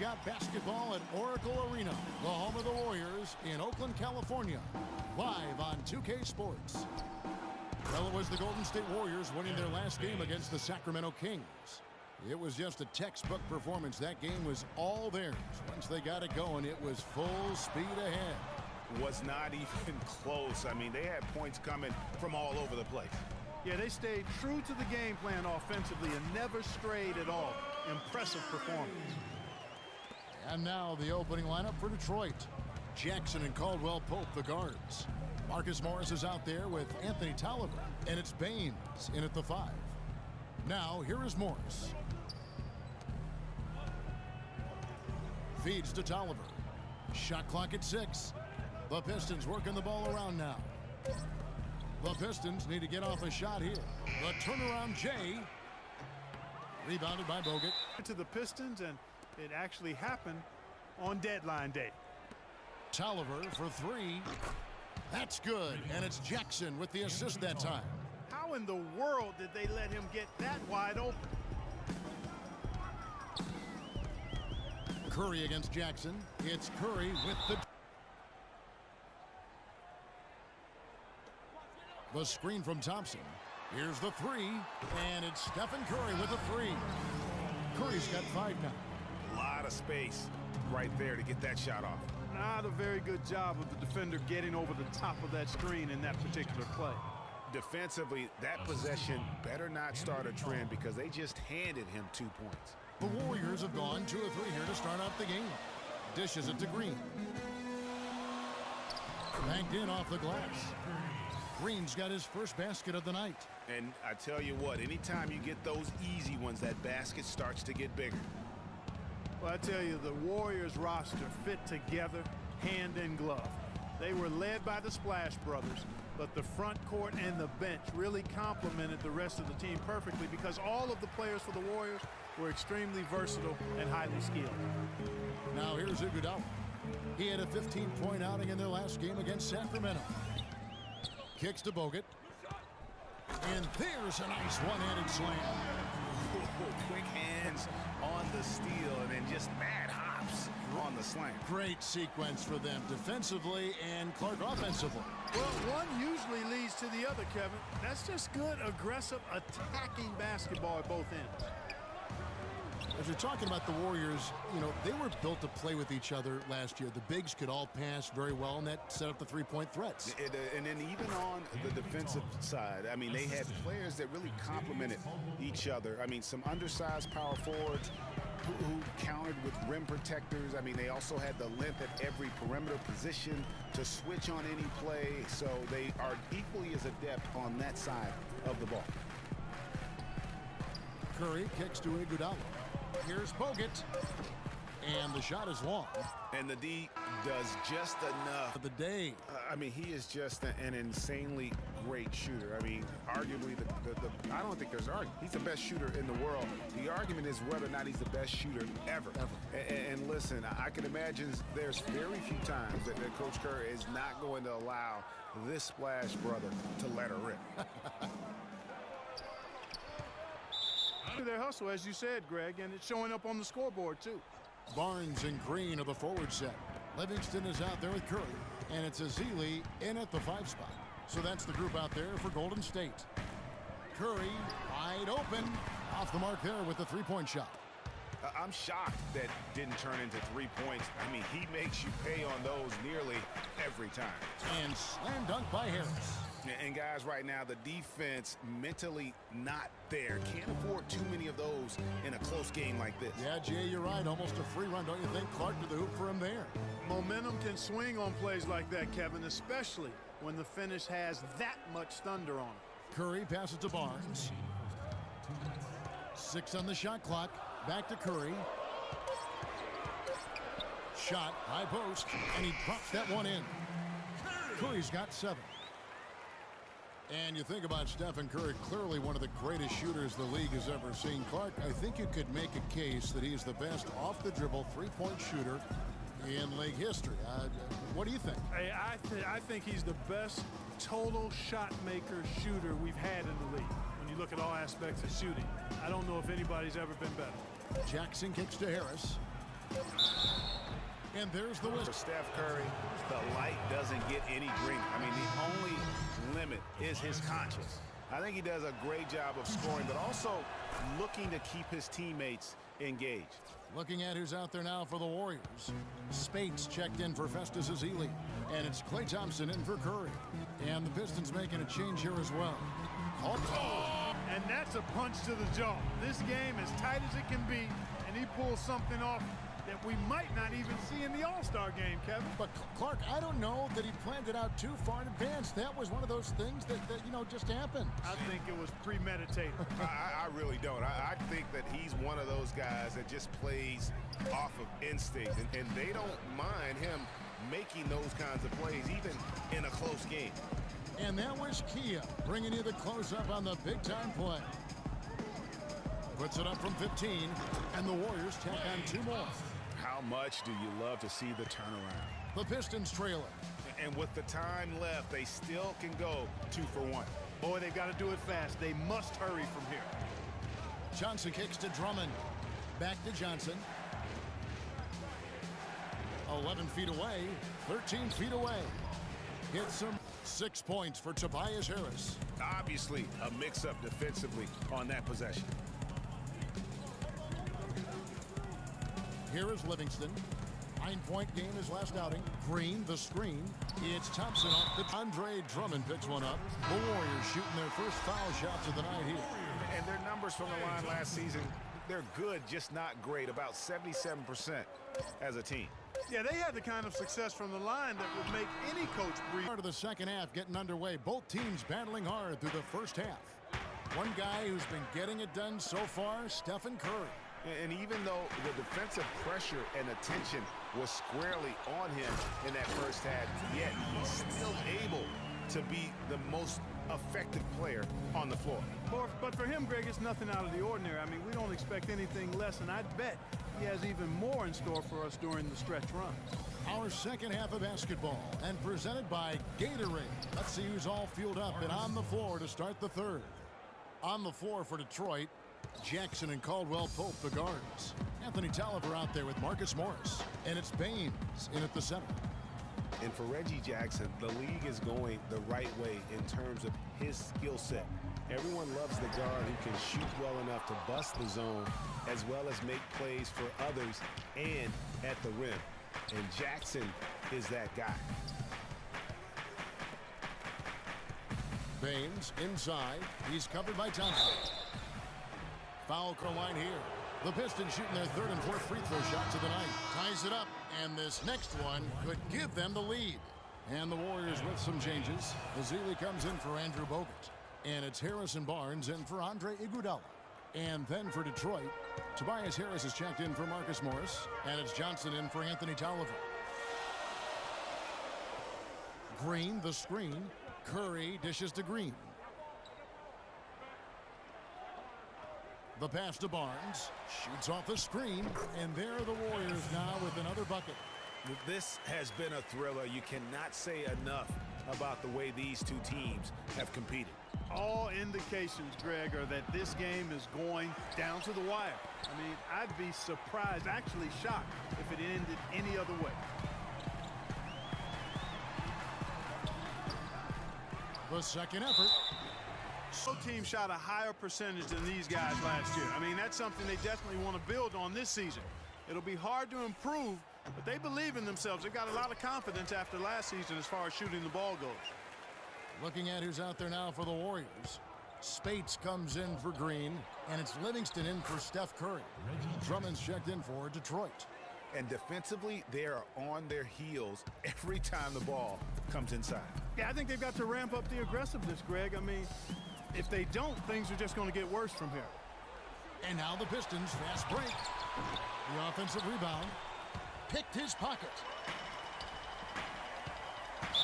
got basketball at Oracle Arena, the home of the Warriors in Oakland, California. Live on 2K Sports. Well, it was the Golden State Warriors winning their last game against the Sacramento Kings. It was just a textbook performance. That game was all theirs. Once they got it going, it was full speed ahead. Was not even close. I mean, they had points coming from all over the place. Yeah, they stayed true to the game plan offensively and never strayed at all. Impressive performance. And now the opening lineup for Detroit. Jackson and Caldwell Pope, the guards. Marcus Morris is out there with Anthony Tolliver, and it's Baines in at the 5. Now, here is Morris. Feeds to Tolliver. Shot clock at 6. The Pistons working the ball around now. The Pistons need to get off a shot here. The turnaround Jay. Rebounded by Bogut. To the Pistons, and it actually happened on deadline day. Tolliver for 3. That's good, and it's Jackson with the assist that time. How in the world did they let him get that wide open? Curry against Jackson. It's Curry with the screen from Thompson. Here's the 3, and it's Stephen Curry with a 3. Curry's got 5 now. A lot of space right there to get that shot off. Not a very good job of the defender getting over the top of that screen in that particular play. Defensively, that possession better not start a trend because they just handed him 2 points. The Warriors have gone 2 of 3 here to start off the game. Dishes it to Green. Banked in off the glass. Green's got his first basket of the night. And I tell you what, anytime you get those easy ones, that basket starts to get bigger. Well, I tell you, the Warriors roster fit together hand in glove. They were led by the Splash Brothers, but the front court and the bench really complemented the rest of the team perfectly because all of the players for the Warriors were extremely versatile and highly skilled. Now here's Iguodala. He had a 15-point outing in their last game against Sacramento. Kicks to Bogut. And there's a nice one-handed slam. Quick hands on the steal and then just mad hops on the slam. Great sequence for them defensively and Clark offensively. Well, one usually leads to the other, Kevin. That's just good, aggressive, attacking basketball at both ends. As you're talking about the Warriors, you know, they were built to play with each other last year. The bigs could all pass very well, and that set up the three-point threats. And then even on the defensive side, I mean, they had players that really complemented each other. I mean, some undersized power forwards who countered with rim protectors. I mean, they also had the length at every perimeter position to switch on any play. So they are equally as adept on that side of the ball. Curry kicks to Iguodala. Here's Bogut. And the shot is long. And the D does just enough. For the day. I mean, he is just an insanely great shooter. I mean, arguably, I don't think there's an argument. He's the best shooter in the world. The argument is whether or not he's the best shooter ever. And listen, I can imagine there's very few times that Coach Kerr is not going to allow this Splash brother to let her rip. Their hustle, as you said, Greg, and it's showing up on the scoreboard, too. Barnes and Green are the forward set. Livingston is out there with Curry, and it's Azili in at the 5 spot. So that's the group out there for Golden State. Curry wide open. Off the mark there with the 3-point shot. I'm shocked that didn't turn into 3 points. I mean, he makes you pay on those nearly every time. And slam dunk by Harris. And guys, right now, the defense mentally not there. Can't afford too many of those in a close game like this. Yeah, Jay, you're right. Almost a free run, don't you think? Clark to the hoop for him there. Momentum can swing on plays like that, Kevin, especially when the finish has that much thunder on it. Curry passes to Barnes. 6 on the shot clock. Back to Curry. Shot, high post, and he drops that one in. Curry's got 7. And you think about Stephen Curry, clearly one of the greatest shooters the league has ever seen. Clark, I think you could make a case that he's the best off-the-dribble 3-point shooter in league history. What do you think? I think he's the best total shot maker shooter we've had in the league. When you look at all aspects of shooting, I don't know if anybody's ever been better. Jackson kicks to Harris. And there's the For whistle. Steph Curry, the light doesn't get any greener. I mean, the only limit is his conscience. I think he does a great job of scoring, but also looking to keep his teammates engaged. Looking at who's out there now for the Warriors. Spates checked in for Festus Ezeli. And it's Klay Thompson in for Curry. And the Pistons making a change here as well. And that's a punch to the jaw. This game as tight as it can be, and he pulls something off that we might not even see in the All-Star game, Kevin. But Clark, I don't know that he planned it out too far in advance. That was one of those things that just happened. I think it was premeditated. I really don't. I think that he's one of those guys that just plays off of instinct, and they don't mind him making those kinds of plays, even in a close game. And that was Kia bringing you the close-up on the big-time play. Puts it up from 15, and the Warriors tack on 2 more. How much do you love to see the turnaround? The Pistons trailing. And with the time left, they still can go 2 for 1. Boy, they've got to do it fast. They must hurry from here. Johnson kicks to Drummond. Back to Johnson. 11 feet away, 13 feet away. Hits him. 6 points for Tobias Harris. Obviously, a mix-up defensively on that possession. Here is Livingston. 9-point game his last outing. Green, the screen. It's Thompson off the... Andre Drummond picks one up. The Warriors shooting their first foul shots of the night here. And their numbers from the line last season, they're good, just not great. About 77% as a team. Yeah, they had the kind of success from the line that would make any coach breathe. Part of the second half getting underway. Both teams battling hard through the first half. One guy who's been getting it done so far, Stephen Curry. And even though the defensive pressure and attention was squarely on him in that first half, yet he's still able to be the most effective player on the floor. But for him, Greg, it's nothing out of the ordinary. I mean, we don't expect anything less, and I'd bet he has even more in store for us during the stretch run. Our second half of basketball, and presented by Gatorade. Let's see who's all fueled up and on the floor to start the third. On the floor for Detroit, Jackson and Caldwell Pope, the guards. Anthony Tolliver out there with Marcus Morris. And it's Baines in at the center. And for Reggie Jackson, the league is going the right way in terms of his skill set. Everyone loves the guard who can shoot well enough to bust the zone, as well as make plays for others and at the rim. And Jackson is that guy. Baines inside. He's covered by Thompson. Foul call line here. The Pistons shooting their third and fourth free throw shots of the night. Ties it up, and this next one could give them the lead. And the Warriors with some changes. Ezeli comes in for Andrew Bogut. And it's Harrison Barnes in for Andre Iguodala. And then for Detroit, Tobias Harris is checked in for Marcus Morris. And it's Johnson in for Anthony Tolliver. Green, the screen. Curry dishes to Green. The pass to Barnes. Shoots off the screen. And there are the Warriors now with another bucket. This has been a thriller. You cannot say enough about the way these two teams have competed. All indications, Greg, are that this game is going down to the wire. I mean, I'd be surprised, actually shocked, if it ended any other way. The second effort. Both teams shot a higher percentage than these guys last year. I mean, that's something they definitely want to build on this season. It'll be hard to improve, but they believe in themselves. They've got a lot of confidence after last season as far as shooting the ball goes. Looking at who's out there now for the Warriors. Spates comes in for Green, and it's Livingston in for Steph Curry. Drummond's checked in for Detroit. And defensively, they are on their heels every time the ball comes inside. Yeah, I think they've got to ramp up the aggressiveness, Greg. I mean, if they don't, things are just going to get worse from here. And now the Pistons, fast break. The offensive rebound. Picked his pocket.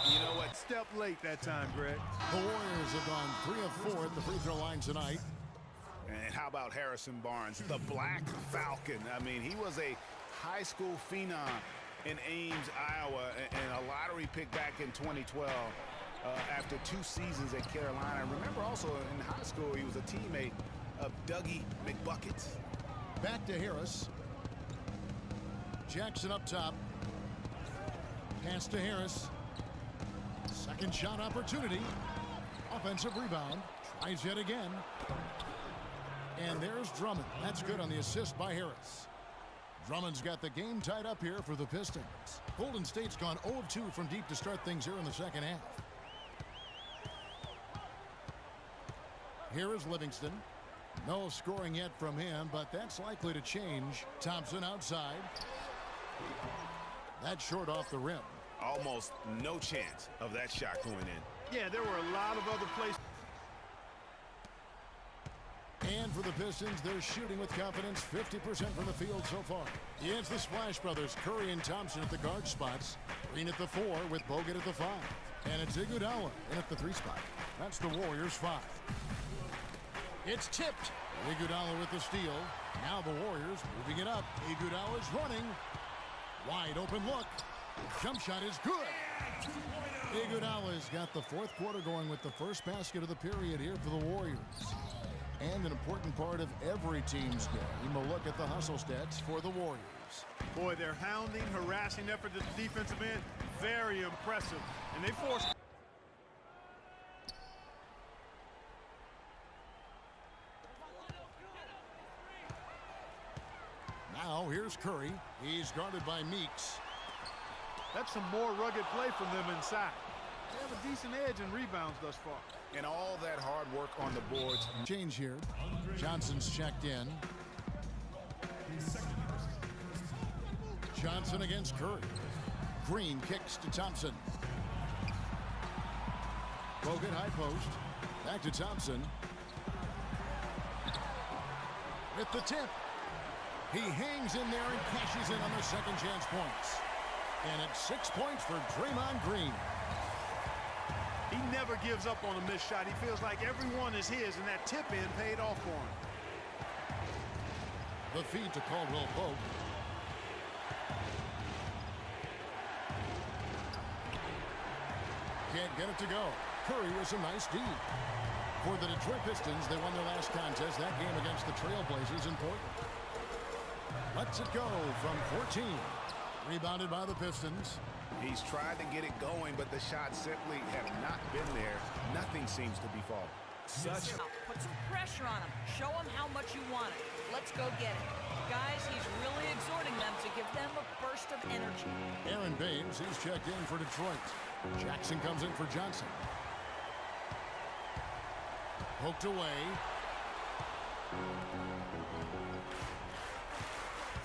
You know what? Step late that time, Greg. The Warriors have gone 3 of 4 at the free throw line tonight. And how about Harrison Barnes, the Black Falcon? I mean, he was a high school phenom in Ames, Iowa, and a lottery pick back in 2012 after 2 seasons at Carolina. Remember also in high school, he was a teammate of Dougie McBuckets. Back to Harris. Jackson up top. Pass to Harris. Second shot opportunity. Offensive rebound. Tries yet again. And there's Drummond. That's good on the assist by Harris. Drummond's got the game tied up here for the Pistons. Golden State's gone 0 of 2 from deep to start things here in the second half. Here is Livingston. No scoring yet from him, but that's likely to change. Thompson outside. That's short off the rim. Almost no chance of that shot going in. Yeah, there were a lot of other places. And for the Pistons, they're shooting with confidence, 50% from the field so far. It's the Splash Brothers, Curry and Thompson at the guard spots. Green at the 4 with Bogut at the 5. And it's Iguodala in at the 3 spot. That's the Warriors' 5. It's tipped. Iguodala with the steal. Now the Warriors moving it up. Iguodala's running. Wide open look. Jump shot is good. Iguodala's got the fourth quarter going with the first basket of the period here for the Warriors. And an important part of every team's game, a look at the hustle stats for the Warriors. Boy, their hounding, harassing effort at the defensive end, very impressive. And they forced. Now here's Curry. He's guarded by Meeks. That's some more rugged play from them inside. They have a decent edge in rebounds thus far. And all that hard work on the boards. Change here. Johnson's checked in. Johnson against Curry. Green kicks to Thompson. Bogut high post. Back to Thompson. With the tip. He hangs in there and cashes in on the second chance points. And it's 6 points for Draymond Green. He never gives up on a missed shot. He feels like everyone is his, and that tip-in paid off for him. The feed to Caldwell Pope. Can't get it to go. Curry was a nice D. For the Detroit Pistons, they won their last contest, that game against the Trailblazers in Portland. Lets it go from 14. Rebounded by the Pistons. He's tried to get it going, but the shots simply have not been there. Nothing seems to be falling. Put some pressure on him. Show him how much you want it. Let's go get it. Guys, he's really exhorting them to give them a burst of energy. Aaron Baines, he's checked in for Detroit. Jackson comes in for Johnson. Poked away.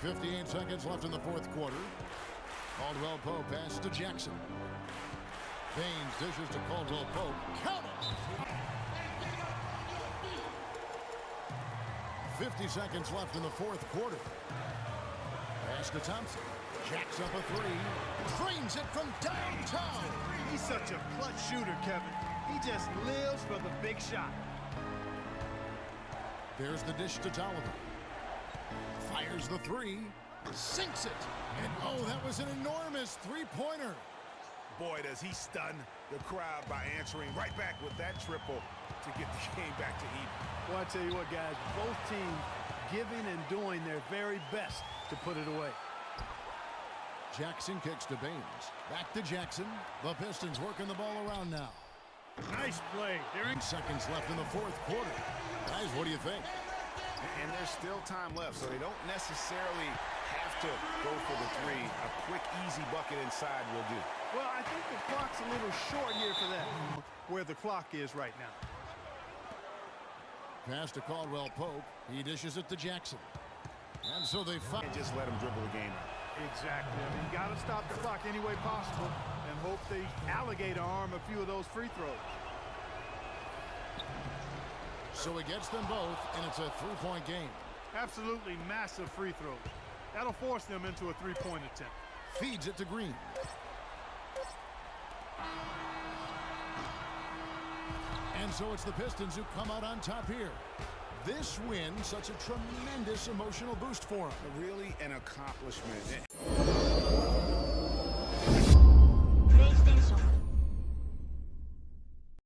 58 seconds left in the fourth quarter. Caldwell Pope pass to Jackson. Baines dishes to Caldwell Pope. Count it! 50 seconds left in the fourth quarter. Pass to Thompson. Jacks up a 3. Drains it from downtown. He's such a clutch shooter, Kevin. He just lives for the big shot. There's the dish to Tolliver. Fires the 3. Sinks it. And oh, that was an enormous three-pointer. Boy, does he stun the crowd by answering right back with that triple to get the game back to even. Well, I tell you what, guys, both teams giving and doing their very best to put it away. Jackson kicks to Baines. Back to Jackson. The Pistons working the ball around now. Nice play. There Seconds left in the fourth quarter. Guys, what do you think? And there's still time left, so they don't necessarily have to go for the 3. A quick, easy bucket inside will do. Well, I think the clock's a little short here for that, where the clock is right now. Pass to Caldwell Pope. He dishes it to Jackson. And so they fight. And just let him dribble the game out. Exactly. I mean, you got to stop the clock any way possible and hope they alligator arm a few of those free throws. So he gets them both, and it's a three-point game. Absolutely massive free throws. That'll force them into a three-point attempt. Feeds it to Green. And so it's the Pistons who come out on top here. This win, such a tremendous emotional boost for them. Really an accomplishment.